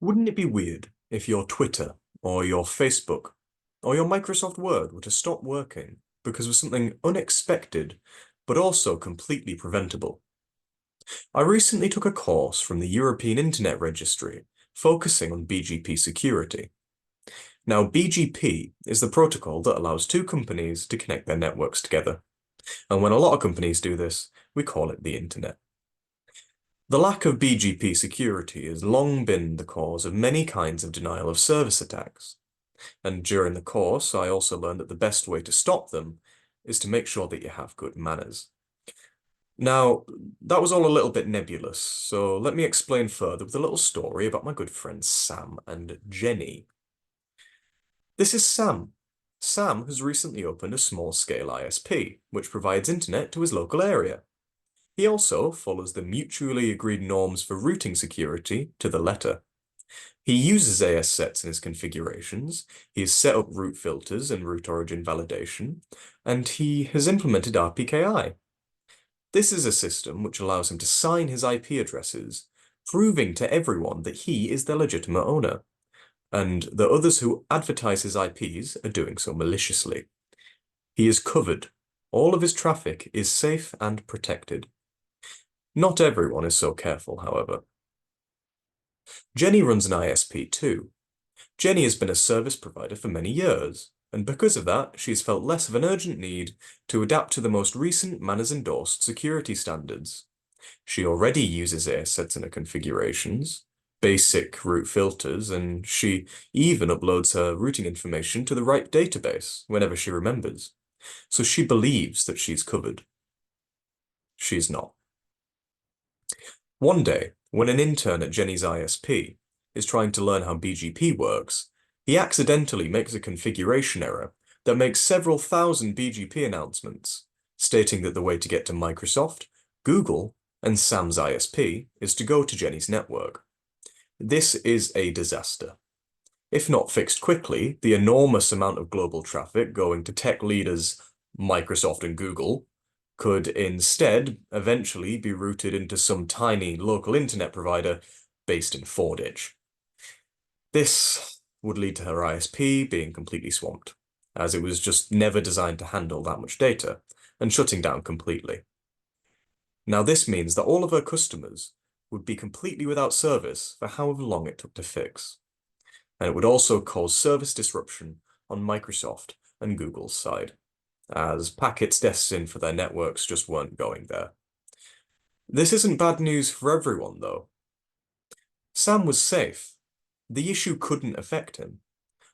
Wouldn't it be weird if your Twitter or your Facebook or your Microsoft Word were to stop working because of something unexpected but also completely preventable? I recently took a course from the European Internet Registry focusing on BGP security. Now, BGP is the protocol that allows two companies to connect their networks together. And when a lot of companies do this, we call it the Internet. The lack of BGP security has long been the cause of many kinds of denial of service attacks. And during the course, I also learned that the best way to stop them is to make sure that you have good manners. Now, that was all a little bit nebulous, so let me explain further with a little story about my good friends Sam and Jenny. This is Sam. Sam has recently opened a small-scale ISP, which provides internet to his local area. He also follows the mutually agreed norms for routing security to the letter. He uses AS sets in his configurations, he has set up route filters and route origin validation, and he has implemented RPKI. This is a system which allows him to sign his IP addresses, proving to everyone that he is the legitimate owner, and that others who advertise his IPs are doing so maliciously. He is covered. All of his traffic is safe and protected. Not everyone is so careful, however. Jenny runs an ISP too. Jenny has been a service provider for many years, and because of that, she's felt less of an urgent need to adapt to the most recent MANRS-endorsed security standards. She already uses AS sets in her configurations, basic route filters, and she even uploads her routing information to the right database whenever she remembers. So she believes that she's covered. She's not. One day, when an intern at Jenny's ISP is trying to learn how BGP works, he accidentally makes a configuration error that makes several thousand BGP announcements, stating that the way to get to Microsoft, Google, and Sam's ISP is to go to Jenny's network. This is a disaster. If not fixed quickly, the enormous amount of global traffic going to tech leaders Microsoft and Google could instead eventually be routed into some tiny local internet provider based in Fordham. This would lead to her ISP being completely swamped, as it was just never designed to handle that much data, and shutting down completely. Now this means that all of her customers would be completely without service for however long it took to fix. And it would also cause service disruption on Microsoft and Google's side, as packets destined for their networks just weren't going there. This isn't bad news for everyone, though. Sam was safe. The issue couldn't affect him.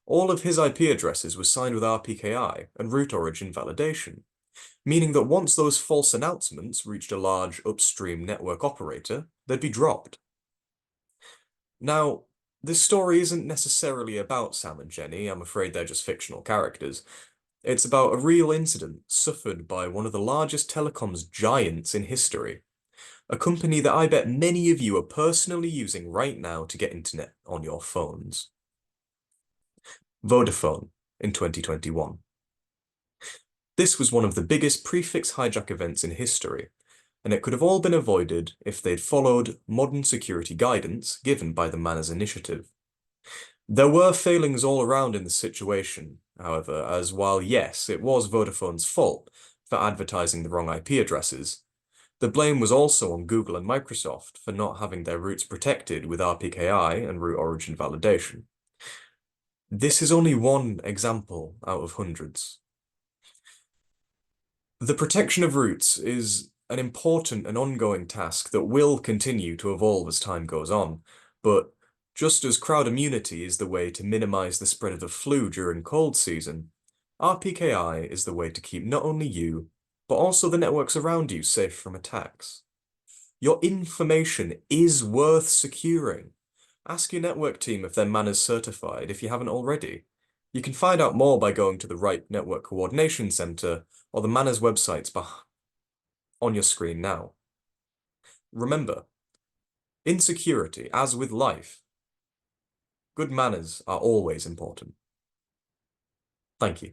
All of his IP addresses were signed with RPKI and route origin validation, meaning that once those false announcements reached a large upstream network operator, they'd be dropped. Now, this story isn't necessarily about Sam and Jenny. I'm afraid they're just fictional characters. It's about a real incident suffered by one of the largest telecoms giants in history, a company that I bet many of you are personally using right now to get internet on your phones. Vodafone in 2021. This was one of the biggest prefix hijack events in history, and it could have all been avoided if they'd followed modern security guidance given by the MANRS initiative. There were failings all around in the situation, however, as while yes, it was Vodafone's fault for advertising the wrong IP addresses, the blame was also on Google and Microsoft for not having their routes protected with RPKI and route origin validation. This is only one example out of hundreds. The protection of routes is an important and ongoing task that will continue to evolve as time goes on, but just as crowd immunity is the way to minimize the spread of the flu during cold season, RPKI is the way to keep not only you, but also the networks around you safe from attacks. Your information is worth securing. Ask your network team if they're MANRS certified if you haven't already. You can find out more by going to the right Network Coordination Center or the MANRS websites on your screen now. Remember, in security, as with life, good manners are always important. Thank you.